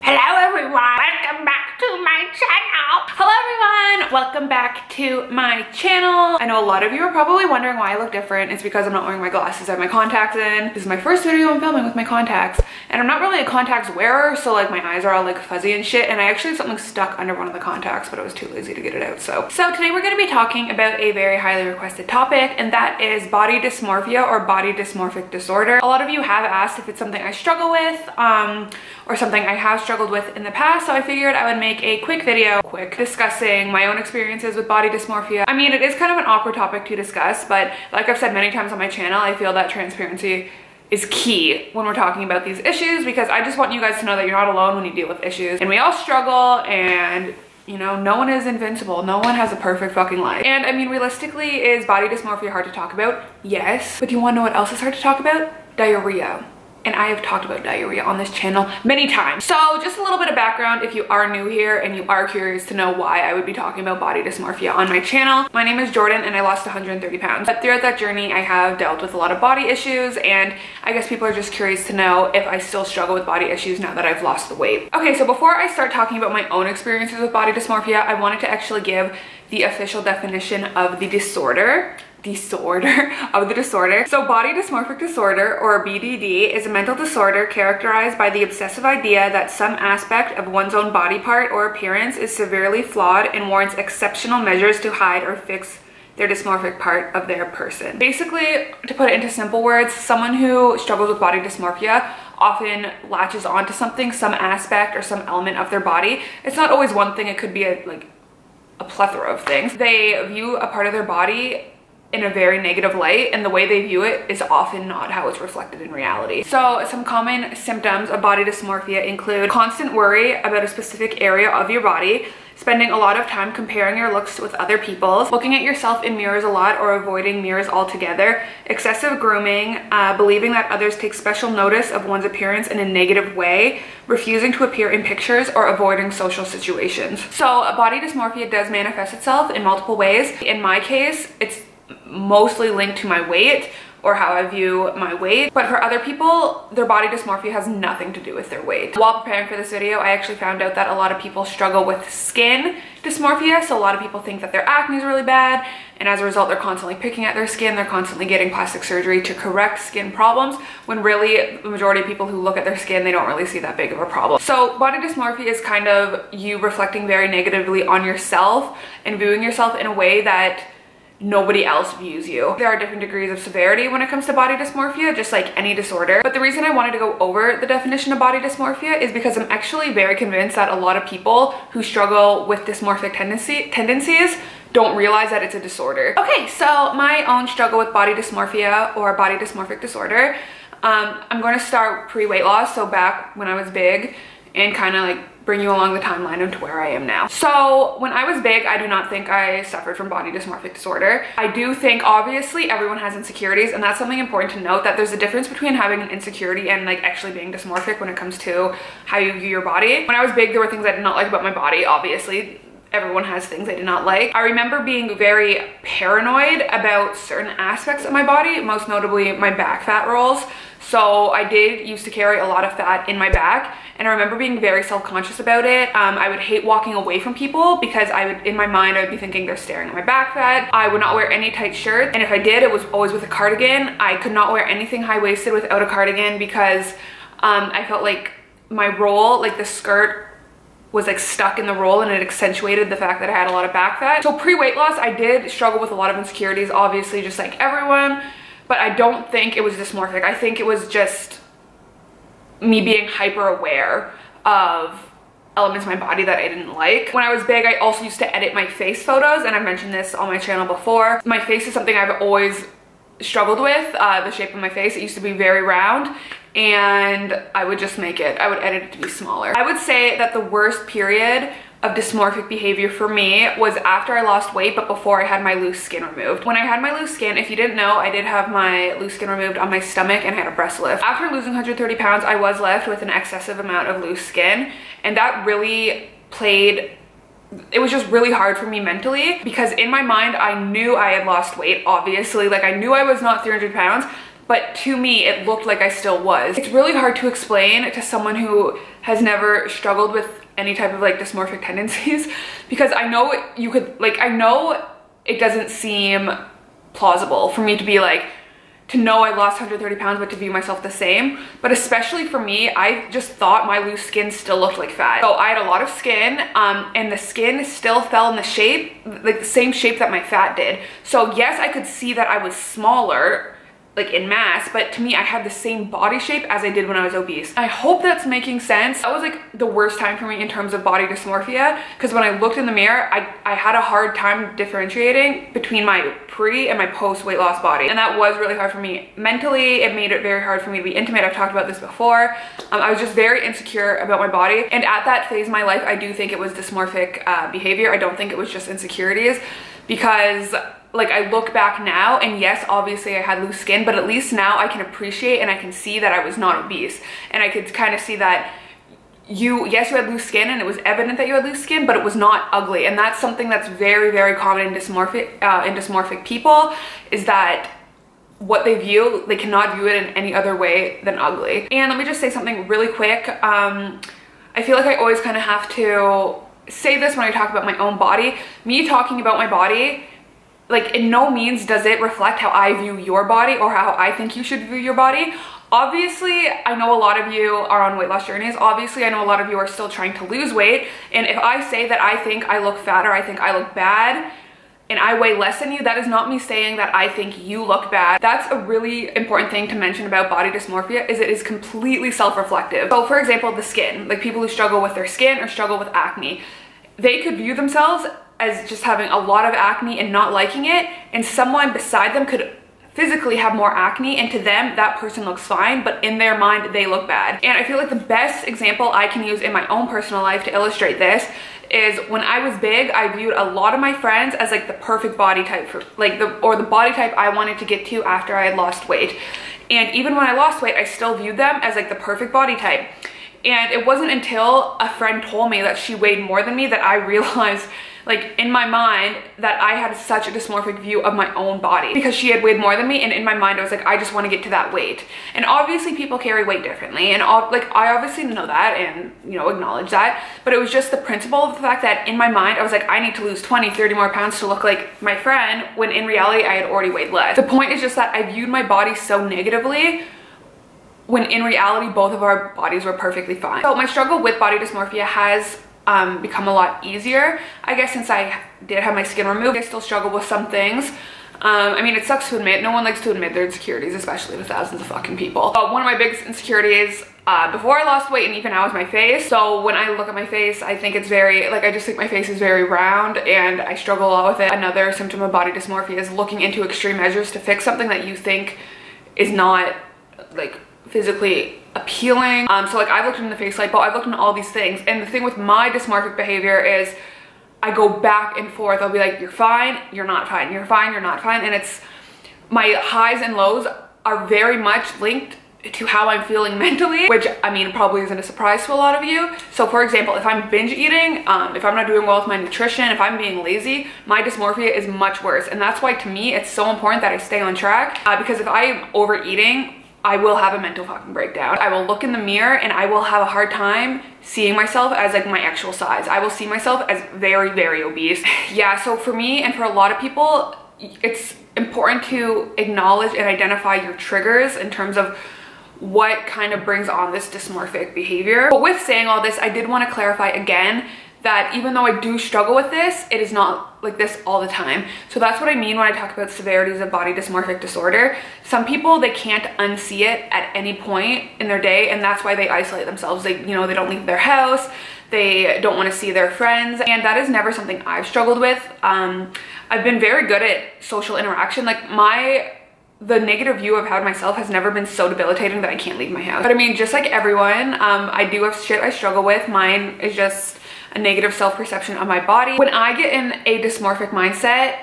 Hello everyone, welcome back to my channel. Hello everyone, welcome back to my channel. I know a lot of you are probably wondering why I look different. It's because I'm not wearing my glasses. I have my contacts in. This is my first video I'm filming with my contacts, and I'm not really a contacts wearer, so like my eyes are all like fuzzy and shit, and I actually have something stuck under one of the contacts, but I was too lazy to get it out. So today we're going to be talking about a very highly requested topic, and that is body dysmorphia or body dysmorphic disorder. A lot of you have asked if it's something I struggle with, or something I have struggled with in the past, so I figured I would make a quick video discussing my own experiences with body dysmorphia. I mean, it is kind of an awkward topic to discuss, but like I've said many times on my channel, I feel that transparency is key when we're talking about these issues, because I just want you guys to know that you're not alone when you deal with issues, and we all struggle, and you know, no one is invincible. No one has a perfect fucking life. And I mean, realistically, is body dysmorphia hard to talk about? Yes. But do you want to know what else is hard to talk about? Diarrhea. And I have talked about diarrhea on this channel many times. So just a little bit of background if you are new here and you are curious to know why I would be talking about body dysmorphia on my channel. My name is Jordan and I lost 130 pounds. But throughout that journey, I have dealt with a lot of body issues, and I guess people are just curious to know if I still struggle with body issues now that I've lost the weight. Okay, so before I start talking about my own experiences with body dysmorphia, I wanted to actually give the official definition of the disorder. So body dysmorphic disorder, or BDD, is a mental disorder characterized by the obsessive idea that some aspect of one's own body part or appearance is severely flawed and warrants exceptional measures to hide or fix their dysmorphic part of their person. Basically, to put it into simple words, someone who struggles with body dysmorphia often latches onto something, some aspect or some element of their body. It's not always one thing, it could be a plethora of things. They view a part of their body in a very negative light, and the way they view it is often not how it's reflected in reality. So some common symptoms of body dysmorphia include constant worry about a specific area of your body, spending a lot of time comparing your looks with other people's, looking at yourself in mirrors a lot or avoiding mirrors altogether, excessive grooming, believing that others take special notice of one's appearance in a negative way, refusing to appear in pictures, or avoiding social situations. So body dysmorphia does manifest itself in multiple ways. In my case, it's mostly linked to my weight or how I view my weight, but for other people, their body dysmorphia has nothing to do with their weight. While preparing for this video, I actually found out that a lot of people struggle with skin dysmorphia. So a lot of people think that their acne is really bad, and as a result, they're constantly picking at their skin, they're constantly getting plastic surgery to correct skin problems, when really the majority of people who look at their skin, they don't really see that big of a problem. So body dysmorphia is kind of you reflecting very negatively on yourself and viewing yourself in a way that nobody else views you. There are different degrees of severity when it comes to body dysmorphia, just like any disorder. But the reason I wanted to go over the definition of body dysmorphia is because I'm actually very convinced that a lot of people who struggle with dysmorphic tendencies don't realize that it's a disorder. Okay, so my own struggle with body dysmorphia or body dysmorphic disorder, I'm going to start pre-weight loss, so back when I was big, and kind of like bring you along the timeline into where I am now. So when I was big, I do not think I suffered from body dysmorphic disorder. I do think obviously everyone has insecurities, and that's something important to note, that there's a difference between having an insecurity and like actually being dysmorphic when it comes to how you view your body. When I was big, there were things I did not like about my body, obviously. Everyone has things I did not like. I remember being very paranoid about certain aspects of my body, most notably my back fat rolls. So I did used to carry a lot of fat in my back, and I remember being very self-conscious about it. I would hate walking away from people because in my mind, I would be thinking they're staring at my back fat. I would not wear any tight shirts, and if I did, it was always with a cardigan. I could not wear anything high-waisted without a cardigan because I felt like my roll, like the skirt, was like stuck in the roll, and it accentuated the fact that I had a lot of back fat. So pre-weight loss, I did struggle with a lot of insecurities, obviously, just like everyone, but I don't think it was dysmorphic. I think it was just me being hyper aware of elements of my body that I didn't like. When I was big, I also used to edit my face photos, and I've mentioned this on my channel before. My face is something I've always struggled with, the shape of my face. It used to be very round, and I would just edit it to be smaller. I would say that the worst period of dysmorphic behavior for me was after I lost weight, but before I had my loose skin removed. When I had my loose skin, if you didn't know, I did have my loose skin removed on my stomach and had a breast lift. After losing 130 pounds, I was left with an excessive amount of loose skin, and that really it was just really hard for me mentally, because in my mind, I knew I had lost weight, obviously. Like, I knew I was not 300 pounds, but to me, it looked like I still was. It's really hard to explain to someone who has never struggled with any type of like dysmorphic tendencies, because I know you could, like, I know it doesn't seem plausible for me to be like, to know I lost 130 pounds, but to view myself the same. But especially for me, I just thought my loose skin still looked like fat. So I had a lot of skin, and the skin still fell in the shape, like the same shape that my fat did. So yes, I could see that I was smaller, like in mass, but to me, I had the same body shape as I did when I was obese. I hope that's making sense. That was like the worst time for me in terms of body dysmorphia, because when I looked in the mirror, I had a hard time differentiating between my pre and my post weight loss body. And that was really hard for me. Mentally, it made it very hard for me to be intimate. I've talked about this before. I was just very insecure about my body. And at that phase of my life, I do think it was dysmorphic behavior. I don't think it was just insecurities, because like I look back now, and yes, obviously I had loose skin, but at least now I can appreciate and I can see that I was not obese. And I could kind of see that yes, you had loose skin, and it was evident that you had loose skin, but it was not ugly. And that's something that's very, very common in dysmorphic people, is that what they view, they cannot view it in any other way than ugly. And let me just say something really quick. I feel like I always kind of have to say this when I talk about my own body. Me talking about my body, like, in no means does it reflect how I view your body or how I think you should view your body. Obviously, I know a lot of you are on weight loss journeys. Obviously, I know a lot of you are still trying to lose weight. And if I say that I think I look fat or I think I look bad and I weigh less than you, that is not me saying that I think you look bad. That's a really important thing to mention about body dysmorphia, is it is completely self-reflective. So for example, the skin, like people who struggle with their skin or struggle with acne, they could view themselves as just having a lot of acne and not liking it, and someone beside them could physically have more acne, and to them that person looks fine, but in their mind they look bad. And I feel like the best example I can use in my own personal life to illustrate this is when I was big, I viewed a lot of my friends as like the perfect body type for like the body type I wanted to get to after I had lost weight. And even when I lost weight, I still viewed them as like the perfect body type. And it wasn't until a friend told me that she weighed more than me that I realized, like in my mind, that I had such a dysmorphic view of my own body, because she had weighed more than me, and in my mind I was like, I just want to get to that weight. And obviously people carry weight differently, and like I obviously know that and, you know, acknowledge that, but it was just the principle of the fact that in my mind I was like, I need to lose 20-30 more pounds to look like my friend, when in reality I had already weighed less. The point is just that I viewed my body so negatively, when in reality both of our bodies were perfectly fine. So my struggle with body dysmorphia has become a lot easier, I guess, since I did have my skin removed. I still struggle with some things. I mean, it sucks to admit, no one likes to admit their insecurities, especially to thousands of fucking people. But one of my biggest insecurities before I lost weight, and even now, is my face. So when I look at my face, I think it's very, like, I just think my face is very round, and I struggle a lot with it. Another symptom of body dysmorphia is looking into extreme measures to fix something that you think is not, like, physically appealing. So like I've looked in the face lipo, I've looked into all these things, and the thing with my dysmorphic behavior is I go back and forth. I'll be like, you're fine, you're not fine, you're fine, you're not fine. And it's, my highs and lows are very much linked to how I'm feeling mentally, which I mean probably isn't a surprise to a lot of you. So for example, if I'm binge eating, if I'm not doing well with my nutrition, if I'm being lazy, my dysmorphia is much worse. And that's why to me it's so important that I stay on track, because if I am overeating, I will have a mental fucking breakdown. I will look in the mirror and I will have a hard time seeing myself as like my actual size. I will see myself as very, very obese. Yeah, so for me and for a lot of people, it's important to acknowledge and identify your triggers in terms of what kind of brings on this dysmorphic behavior. But with saying all this, I did want to clarify again that even though I do struggle with this, it is not like this all the time. So that's what I mean when I talk about severities of body dysmorphic disorder. Some people, they can't unsee it at any point in their day, and that's why they isolate themselves. They, you know, they don't leave their house, they don't want to see their friends, and that is never something I've struggled with. I've been very good at social interaction. Like the negative view I've had of myself has never been so debilitating that I can't leave my house. But I mean, just like everyone, I do have shit I struggle with. Mine is just a negative self-perception of my body. When I get in a dysmorphic mindset,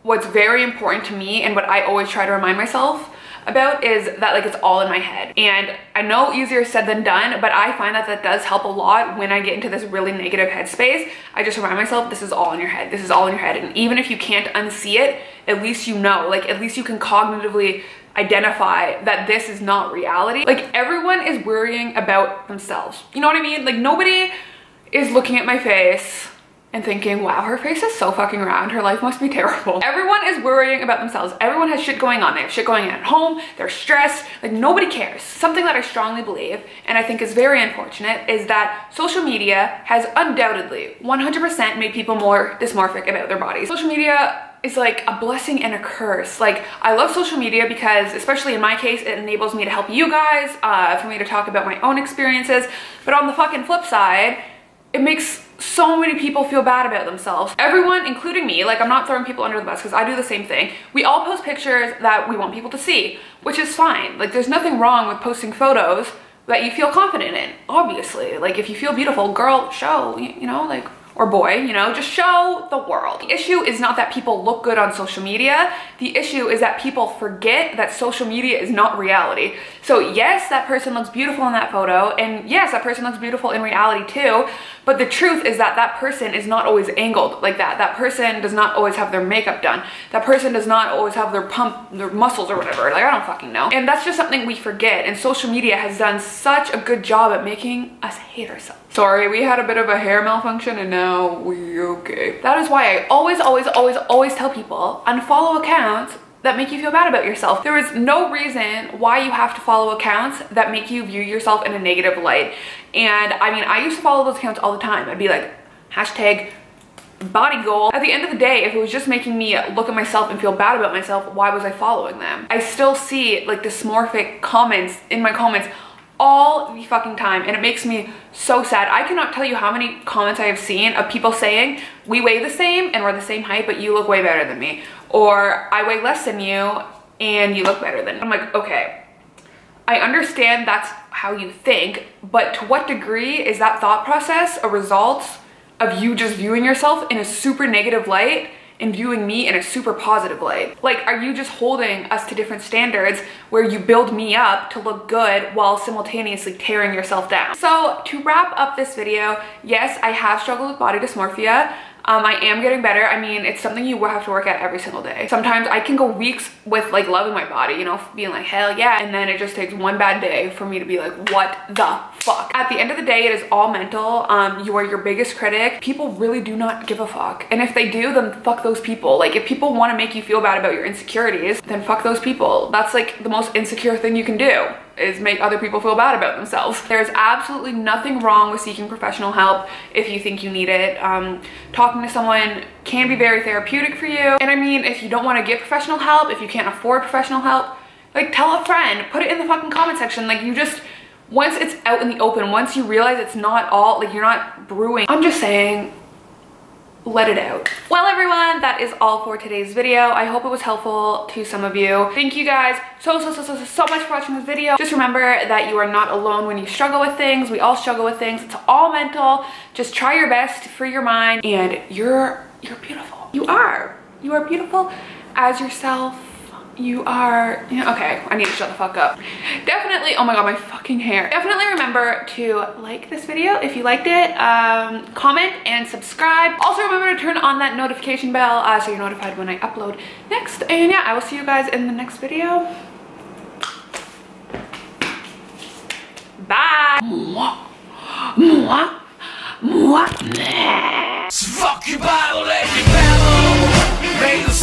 what's very important to me and what I always try to remind myself about is that like it's all in my head. And I know easier said than done, but I find that that does help a lot when I get into this really negative headspace. I just remind myself, this is all in your head, this is all in your head. And even if you can't unsee it, at least you know, like at least you can cognitively identify that this is not reality. Like, everyone is worrying about themselves. You know what I mean? Like, nobody is looking at my face and thinking, wow, her face is so fucking round, her life must be terrible. Everyone is worrying about themselves. Everyone has shit going on. They have shit going on at home, they're stressed, like nobody cares. Something that I strongly believe, and I think is very unfortunate, is that social media has undoubtedly 100% made people more dysmorphic about their bodies. Social media is like a blessing and a curse. Like, I love social media because, especially in my case, it enables me to help you guys, for me to talk about my own experiences. But on the fucking flip side, it makes so many people feel bad about themselves. Everyone, including me, like, I'm not throwing people under the bus because I do the same thing. We all post pictures that we want people to see, which is fine. Like, there's nothing wrong with posting photos that you feel confident in, obviously. Like, if you feel beautiful, girl, show, you know, like, or boy, you know, just show the world. The issue is not that people look good on social media. The issue is that people forget that social media is not reality. So yes, that person looks beautiful in that photo, and yes, that person looks beautiful in reality too, but the truth is that that person is not always angled like that. That person does not always have their makeup done. That person does not always have their muscles or whatever. Like, I don't fucking know. And that's just something we forget, and social media has done such a good job at making us hate ourselves. Sorry, we had a bit of a hair malfunction and now we're okay. That is why I always tell people, unfollow accounts that make you feel bad about yourself. There is no reason why you have to follow accounts that make you view yourself in a negative light. And I mean, I used to follow those accounts all the time. I'd be like, hashtag body goal. At the end of the day, if it was just making me look at myself and feel bad about myself, why was I following them? I still see like dysmorphic comments in my comments all the fucking time, and it makes me so sad. I cannot tell you how many comments I have seen of people saying, we weigh the same and we're the same height, but you look way better than me. Or, I weigh less than you and you look better than me. I'm like, okay, I understand that's how you think, but to what degree is that thought process a result of you just viewing yourself in a super negative light and viewing me in a super positive light? Like, are you just holding us to different standards where you build me up to look good while simultaneously tearing yourself down? So to wrap up this video, yes, I have struggled with body dysmorphia. I am getting better. I mean, it's something you will have to work at every single day. Sometimes I can go weeks with like loving my body, you know, being like, hell yeah. And then it just takes one bad day for me to be like, what the fuck? At the end of the day, it is all mental. You are your biggest critic. People really do not give a fuck. And if they do, then fuck those people. Like, if people want to make you feel bad about your insecurities, then fuck those people. That's like the most insecure thing you can do, is make other people feel bad about themselves. There's absolutely nothing wrong with seeking professional help if you think you need it. Talking to someone can be very therapeutic for you. And I mean, if you don't want to get professional help, if you can't afford professional help, like, tell a friend, put it in the fucking comment section. Like, you just, once it's out in the open, once you realize it's not all, like, you're not brewing, I'm just saying, let it out. Well, everyone, that is all for today's video. I hope it was helpful to some of you. Thank you guys so much for watching this video. Just remember that you are not alone when you struggle with things. We all struggle with things. It's all mental. Just try your best to free your mind, and you're beautiful. You are beautiful as yourself. You are, you know, okay, I need to shut the fuck up. Definitely, oh my god, my fucking hair. Definitely remember to like this video if you liked it, comment and subscribe. Also remember to turn on that notification bell so you're notified when I upload next. And yeah, I will see you guys in the next video. Bye. Mwah. Mwah. Mwah. Fuck your Bible, let me babble.